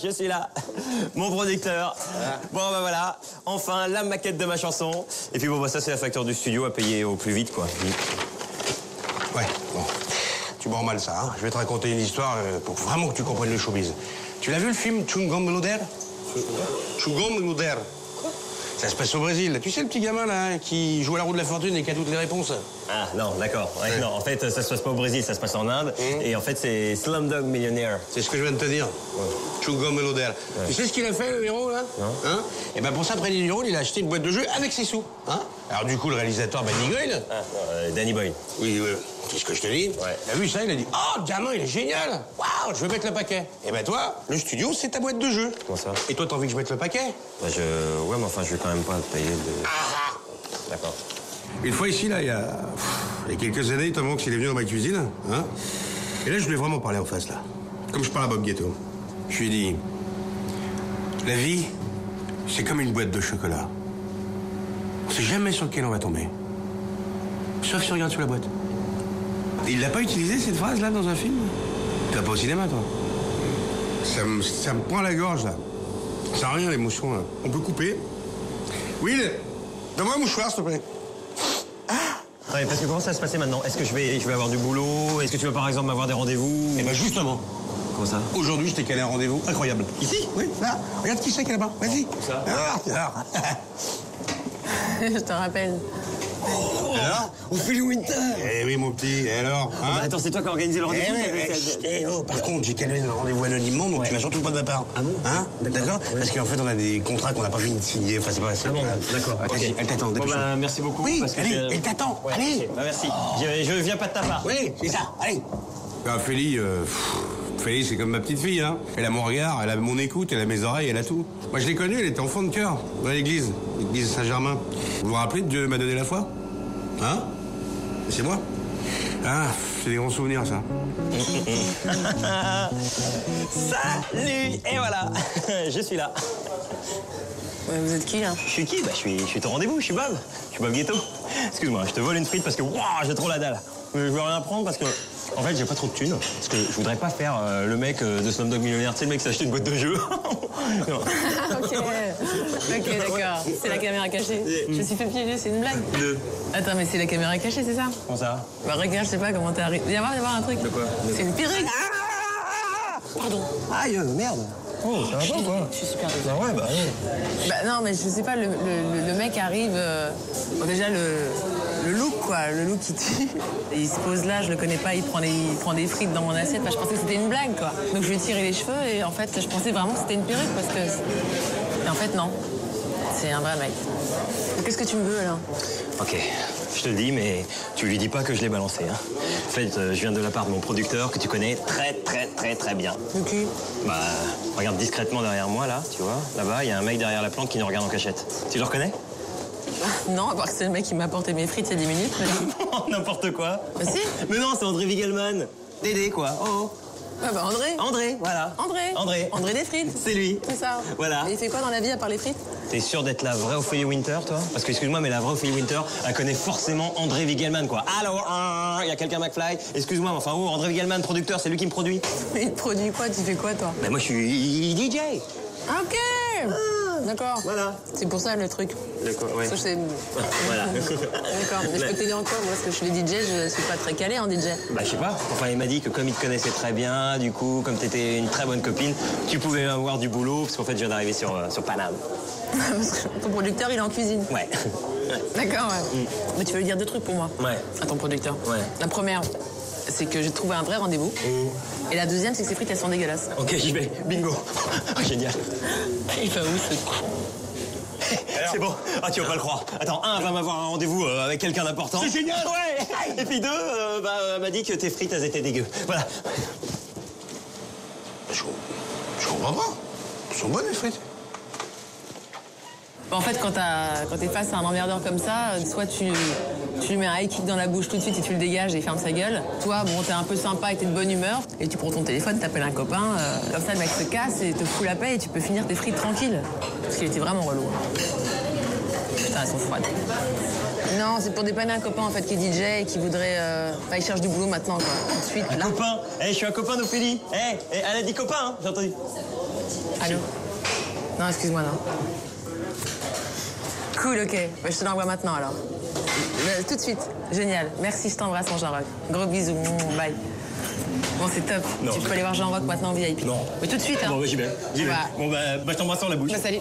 Je suis là, mon producteur. Bon, bah voilà, enfin, la maquette de ma chanson. Et puis bon, bah ça, c'est la facture du studio à payer au plus vite, quoi. Ouais, bon. Tu bois mal ça, hein. Je vais te raconter une histoire pour vraiment que tu comprennes le showbiz. Tu l'as vu le film Chungam Luder? Chungam Luder. Ça se passe au Brésil. Tu sais le petit gamin là qui joue à la roue de la fortune et qui a toutes les réponses? Ah non, d'accord. Ouais, non, en fait, ça se passe pas au Brésil, ça se passe en Inde. Et en fait, c'est Slumdog Millionaire. C'est ce que je viens de te dire. Chungam Luder. Tu sais ce qu'il a fait le héros là? Non. Hein? Et ben pour ça, près du rôle, il a acheté une boîte de jeux avec ses sous. Hein? Alors du coup, le réalisateur Danny Boyle. Danny Boyle. Oui, c'est ce que je te dis. Ouais. Il a vu ça, il a dit oh, le gamin, il est génial. Waouh, je vais mettre le paquet. Et ben toi, le studio, c'est ta boîte de jeux. Comment ça? Et toi, t'as envie que je mette le paquet? Bah, ouais, mais enfin, je vais quand même pas payer de... D'accord. Une fois ici, là, il y a quelques années, Tom Hanks, il est venu dans ma cuisine, hein. Et là, je voulais vraiment parler en face, là. Comme je parle à Bob Ghetto. Je lui ai dit, la vie, c'est comme une boîte de chocolat. On sait jamais sur lequel on va tomber. Sauf si on regarde sous la boîte. Et il l'a pas utilisé, cette phrase-là, dans un film? Tu vas pas au cinéma, toi? Ça me prend à la gorge, là. Ça sert à rien, l'émotion, là. On peut couper. Will, donne-moi un mouchoir, s'il te plaît. Ouais, parce que comment ça va se passer maintenant? Est-ce que je vais avoir du boulot? Est-ce que tu vas par exemple avoir des rendez-vous? Eh ben justement. Comment ça? Aujourd'hui, je t'ai calé un rendez-vous incroyable. Ici? Oui, là. Regarde qui c'est qui est là-bas. Vas-y. Ça. Alors. Je te rappelle. Alors? Ophélie Winter! Eh oui, mon petit. Et alors? Bah, attends, c'est toi qui as organisé le rendez-vous? Par contre, j'ai calé le rendez-vous anonymement, donc tu vas surtout pas de ma part. Ah bon? Hein? D'accord? Parce qu'en fait, on a des contrats qu'on n'a pas fini de signer. Enfin, c'est pas assez. Ah bon? D'accord. Vas-y, elle t'attend. Bon, bah, merci beaucoup. Oui, parce que allez, elle t'attend. Ouais, Allez. ok. Bah, merci. Je viens pas de ta part. Oui, c'est ça. Allez. Ophélie, Ophélie, c'est comme ma petite fille, hein. Elle a mon regard, elle a mon écoute, elle a mes oreilles, elle a tout. Moi, je l'ai connue, elle était enfant de cœur, dans l'église Saint-Germain. Vous vous rappelez, Dieu m'a donné la foi? Hein? C'est moi? Ah, c'est des grands souvenirs, ça. Salut! Et voilà, je suis là. Ouais, vous êtes qui, là? Je suis qui? Bah, je suis ton rendez-vous, je suis Bob. Je suis Bob Ghetto. Excuse-moi, je te vole une frite parce que, waouh, j'ai trop la dalle. Je veux rien prendre parce que, en fait, j'ai pas trop de thunes. Parce que je voudrais pas faire le mec de Slumdog Millionnaire. Tu sais, le mec qui s'est acheté une boîte de jeux. Ok, d'accord. C'est la caméra cachée. Je me suis fait piéger, c'est une blague. Attends, mais c'est la caméra cachée, c'est ça? Comment ça? Bah regarde, je sais pas comment t'es arrivé. Viens voir un truc. De quoi? C'est une perruque. Pardon. Aïe, merde. Oh, ça va pas ou quoi? Je suis super désolée. Ah ouais, bah non. Bah non, mais je sais pas, le mec arrive... Bon, déjà, le look, quoi, le look qui tue. Et il se pose là, je le connais pas, il prend des frites dans mon assiette. Enfin, je pensais que c'était une blague, quoi. Donc je lui ai tiré les cheveux et en fait, je pensais vraiment que c'était une perruque parce que... Et en fait, non. C'est un vrai mec. Qu'est-ce que tu me veux, là? Ok, je te le dis, mais tu lui dis pas que je l'ai balancé. Hein. En fait, je viens de la part de mon producteur que tu connais très bien. Ok. Bah, regarde discrètement derrière moi, là, tu vois. Là-bas, il y a un mec derrière la plante qui nous regarde en cachette. Tu le reconnais? Non, à part que c'est le mec qui m'a apporté mes frites il y a 10 minutes. Mais... N'importe quoi. Bah si. Mais non, c'est André Wiegelman. Dédé, quoi. Oh. Ah bah André. André, voilà. André des frites. C'est lui. C'est ça. Voilà. Et il fait quoi dans la vie à part les frites? T'es sûr d'être la vraie Ophélie Winter, toi? Parce que, excuse-moi, mais la vraie Ophélie Winter, elle connaît forcément André Wiegelman, quoi. Alors, il y a quelqu'un McFly. Excuse-moi, mais enfin, André Wiegelman, producteur, c'est lui qui me produit. Mais il te produit quoi? Tu fais quoi, toi? Ben moi, je suis DJ. Ah, ok. D'accord. Voilà. C'est pour ça, le truc. D'accord, ouais. Ça, c'est... Voilà. D'accord. Mais je peux t'aider encore, moi, parce que je suis DJ, je suis pas très calée en DJ. Bah, je sais pas. Enfin, il m'a dit que comme il te connaissait très bien, du coup, comme t'étais une très bonne copine, tu pouvais avoir du boulot, parce qu'en fait, je viens d'arriver sur Paname. Parce que ton producteur, il est en cuisine. Ouais. D'accord, ouais. Mais tu veux lui dire deux trucs pour moi? Ouais. À ton producteur. Ouais. La première, c'est que j'ai trouvé un vrai rendez-vous. Et la deuxième, c'est que ces frites, elles sont dégueulasses. Ok, j'y vais. Bingo. Oh, génial. Il va où, ce con? C'est bon. Ah, tu vas pas le croire. Attends, un va m'avoir un rendez-vous avec quelqu'un d'important. C'est génial. Ouais. Et puis deux, elle m'a dit que tes frites, elles étaient dégueu. Voilà. Je comprends pas. Elles sont bonnes, les frites. En fait, quand t'es face à un emmerdeur comme ça, soit tu lui mets un high kick dans la bouche tout de suite et tu le dégages et il ferme sa gueule. Toi, bon, t'es un peu sympa et t'es de bonne humeur. Et tu prends ton téléphone, t'appelles un copain. Comme ça, le mec se casse et te fout la paix et tu peux finir tes frites tranquille. Parce qu'il était vraiment relou. Putain, elles sont froides. Non, c'est pour dépanner un copain en fait qui est DJ et qui voudrait. Enfin, il cherche du boulot maintenant, quoi. Tout de suite, Un là. copain. Eh, je suis un copain d'Ophélie. Elle a dit copain, hein, j'ai entendu. Allô? Non, excuse-moi, non. Cool, ok. Bah, je te l'envoie maintenant alors. Tout de suite. Génial. Merci, je t'embrasse, mon Jean-Roch. Gros bisous. Bye. Bon, c'est top. Non. Tu peux aller voir Jean-Roch maintenant en VIP. Non. Mais tout de suite, hein. Bon, bah, j'y vais. Bah. Bon, bah, je t'embrasse dans la bouche. Bah, salut.